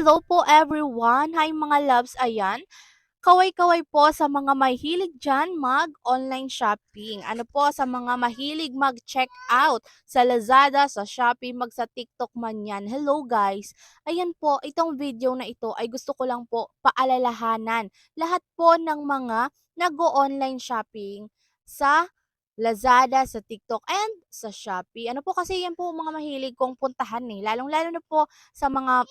Hello po everyone! Hi mga loves! Ayan, kaway-kaway po sa mga mahilig dyan mag-online shopping. Ano po sa mga mahilig mag-check out sa Lazada, sa Shopee, sa TikTok man yan. Hello guys! Ayan po, itong video na ito ay gusto ko lang po paalalahanan. Lahat po ng mga nag-online shopping sa Lazada, sa TikTok, and sa Shopee. Ano po kasi yan po mga mahilig kong puntahan eh. Lalong-lalo na po sa mga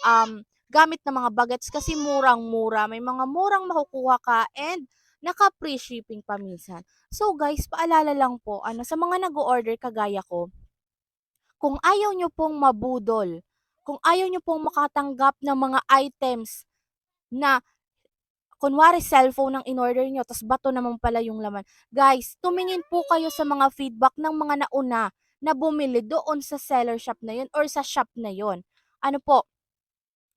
gamit na mga bagets kasi murang-mura. May mga murang makukuha ka and naka-free shipping pa minsan. So guys, paalala lang po, sa mga nag-order kagaya ko, kung ayaw nyo pong mabudol, kung ayaw nyo pong makatanggap ng mga items na kunwari cellphone ang in-order nyo, tas bato naman pala yung laman. Guys, tumingin po kayo sa mga feedback ng mga nauna na bumili doon sa seller shop na yun or sa shop na yun. Ano po,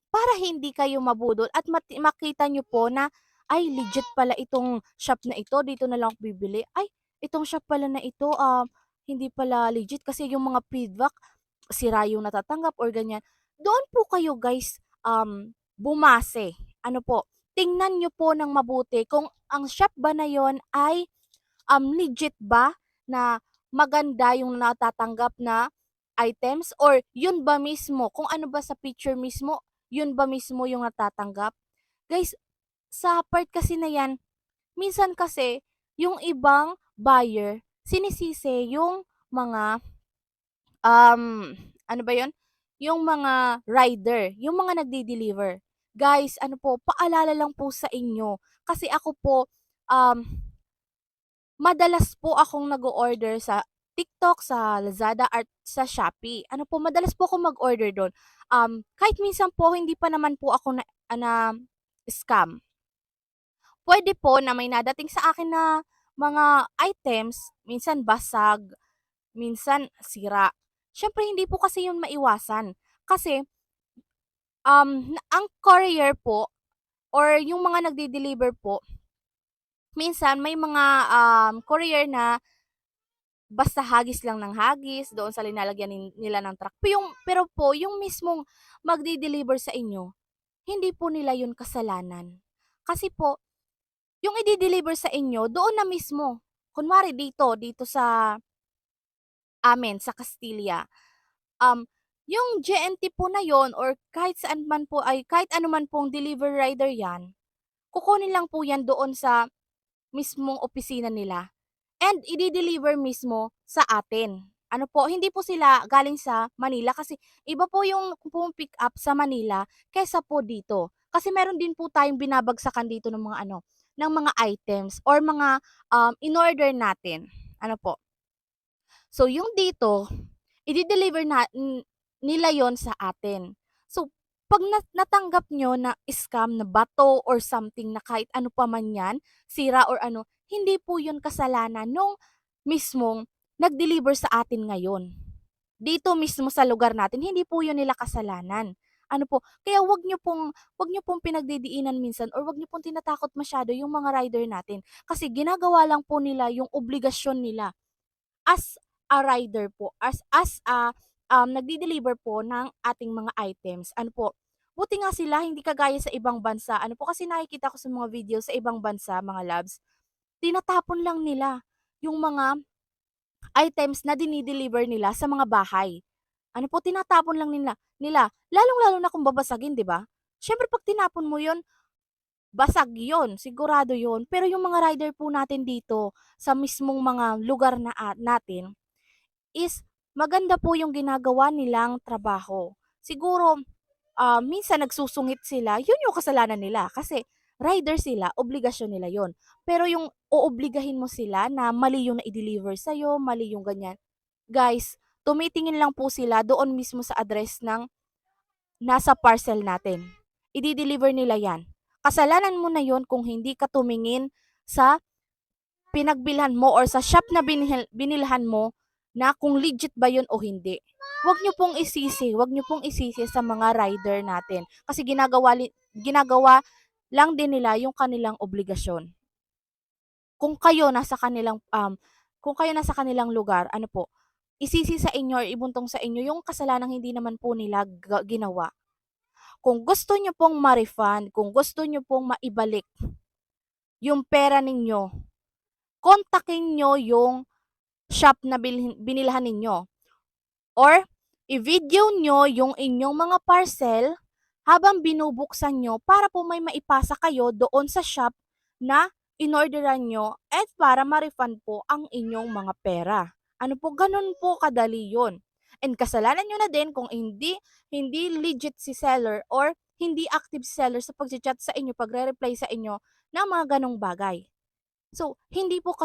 para hindi kayo mabudol at makita nyo po na, ay legit pala itong shop na ito, dito na lang ako bibili. Ay, itong shop pala na ito, hindi pala legit kasi yung mga feedback, sira yung natatanggap or ganyan. Doon po kayo guys, bumase. Ano po, tingnan nyo po ng mabuti kung ang shop ba na yon ay legit ba na maganda yung natatanggap na items or yun ba mismo, kung ano ba sa picture mismo, yun ba mismo yung natatanggap? Guys, sa part kasi na yan, minsan kasi yung ibang buyer, sinisisi yung mga, ano ba yun? Yung mga rider, yung mga nagdi-deliver. Guys, ano po, paalala lang po sa inyo. Kasi ako po, um, madalas po akong nag-o-order sa TikTok, sa Lazada at sa Shopee. Ano po, madalas po ako mag-order do'n. Kahit minsan po hindi pa naman po ako na scam. Puwede po na may nadating sa akin na mga items, minsan basag, minsan sira. Siyempre hindi po kasi 'yun maiwasan. Kasi, ang courier po or yung mga nagde-deliver po, minsan may mga, courier na basta hagis lang ng hagis doon sa linalagyan nila ng truck. Pero po yung mismong magde-deliver sa inyo, hindi po nila yun kasalanan. Kasi po, yung i-deliver sa inyo, doon na mismo. Kunwari dito sa amin, sa Castilla. Yung JNT po na yon or kahit saan man po ay kahit ano man pong deliver rider yan, kukunin lang po yan doon sa mismong opisina nila. And i-de-deliver mismo sa atin. Ano po, hindi po sila galing sa Manila kasi iba po yung pick up sa Manila kaysa po dito. Kasi meron din po tayong binabagsakan dito ng mga ng mga items or mga in-order natin. Ano po. So yung dito, i-deliver nila yon sa atin. So pag natanggap nyo na scam na bato or something na kahit ano pa man yan, sira or ano, hindi po yun kasalanan nung mismong nag-deliver sa atin ngayon. Dito mismo sa lugar natin, hindi po yun nila kasalanan. Ano po, kaya wag nyo pong pinagdidiinan minsan or wag nyo pong tinatakot masyado yung mga rider natin. Kasi ginagawa lang po nila yung obligasyon nila as a rider po, as a nagde-deliver po ng ating mga items. Ano po, buti nga sila hindi kagaya sa ibang bansa. Ano po kasi nakikita ko sa mga video sa ibang bansa, mga labs, tinatapon lang nila yung mga items na dinideliver nila sa mga bahay. Ano po, tinatapon lang nila. Lalong-lalo na kung babasagin, 'di ba? Syempre pag tinapon mo 'yon, basag 'yon, sigurado 'yon. Pero yung mga rider po natin dito sa mismong mga lugar na natin is maganda po yung ginagawa nilang trabaho. Siguro, minsan nagsusungit sila, yun yung kasalanan nila kasi rider sila, obligasyon nila yon. Pero yung oobligahin mo sila na mali yung na-deliver sa'yo, mali yung ganyan. Guys, tumitingin lang po sila doon mismo sa address ng nasa parcel natin. I-deliver nila yan. Kasalanan mo na yon kung hindi ka tumingin sa pinagbilhan mo or sa shop na binilhan mo na kung legit ba yun o hindi. Wag nyo pong isisi sa mga rider natin kasi ginagawa lang din nila yung kanilang obligasyon. Kung kayo nasa kanilang kung kayo nasa kanilang lugar, ano po, isisi sa inyo or ibuntong sa inyo yung kasalanang hindi naman po nila ginawa. Kung gusto niyo pong ma-refund, kung gusto niyo pong maibalik yung pera ninyo, kontakin niyo yung shop na binilhan ninyo or i-video niyo yung inyong mga parcel habang binubuksan niyo para po may maipasa kayo doon sa shop na inorderan niyo at para ma-refund po ang inyong mga pera. Ano po, ganun po kadali yun. And kasalanan niyo na din kung hindi legit si seller or hindi active si seller sa pag-chat sa inyo, pagre-reply sa inyo ng mga ganong bagay. So, hindi po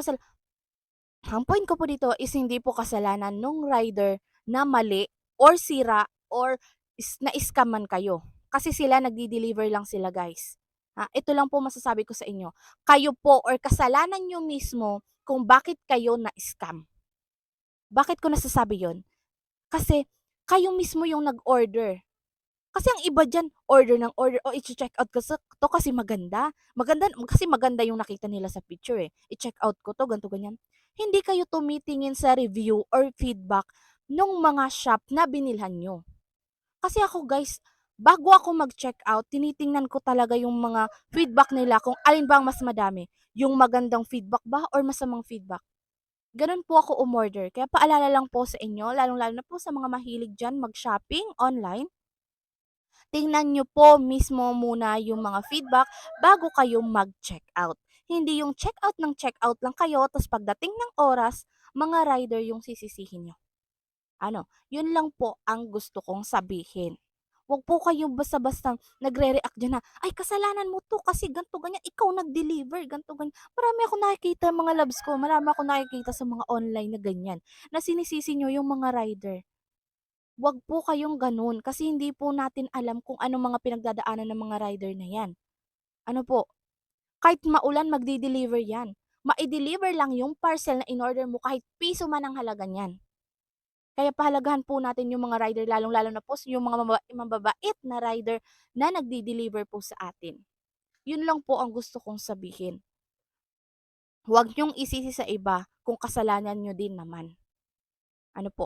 ang point ko po dito is hindi po kasalanan nung rider na mali or sira or na-scam man kayo. Kasi sila nagdi-deliver lang sila, guys. Ito lang po masasabi ko sa inyo. Kayo po or kasalanan nyo mismo kung bakit kayo na-scam. Bakit ko nasasabi yon? Kasi kayo mismo yung nag-order. Kasi ang iba diyan, order ng order, "Oh, iche-check out ko 'to kasi maganda." Kasi maganda yung nakita nila sa picture, eh. "I-check out ko 'to, ganito, ganyan." Hindi kayo tumitingin sa review or feedback nung mga shop na binilhan niyo. Kasi ako, guys, bago ako mag-check out, tinitingnan ko talaga yung mga feedback nila kung alin ba ang mas madami, yung magandang feedback ba or masamang feedback. Gano'n po ako umorder. Kaya paalala lang po sa inyo, lalong-lalo na po sa mga mahilig diyan mag-shopping online, tingnan niyo po mismo muna yung mga feedback bago kayo mag-checkout. Hindi yung checkout ng checkout lang kayo tapos pagdating ng oras, mga rider yung sisisihin niyo. Yun lang po ang gusto kong sabihin. Huwag po kayong basta-basta nagre-react diyan na, "Ay, kasalanan mo 'to kasi ganto ganyan, ikaw nag-deliver, ganto ganyan." Marami akong nakikita mga loves ko, marami akong nakikita sa mga online na ganyan, na sinisisi niyo yung mga rider. Wag po kayong gano'n kasi hindi po natin alam kung anong mga pinagdadaanan ng mga rider na 'yan. Ano po, kahit maulan magde-deliver 'yan. Mai-deliver lang yung parcel na in-order mo kahit piso man ang halaga niyan. Kaya pahalagahan po natin yung mga rider lalong-lalo na po yung mga mababait na rider na nagde-deliver po sa atin. Yun lang po ang gusto kong sabihin. Huwag niyong isisi sa iba kung kasalanan niyo din naman. Ano po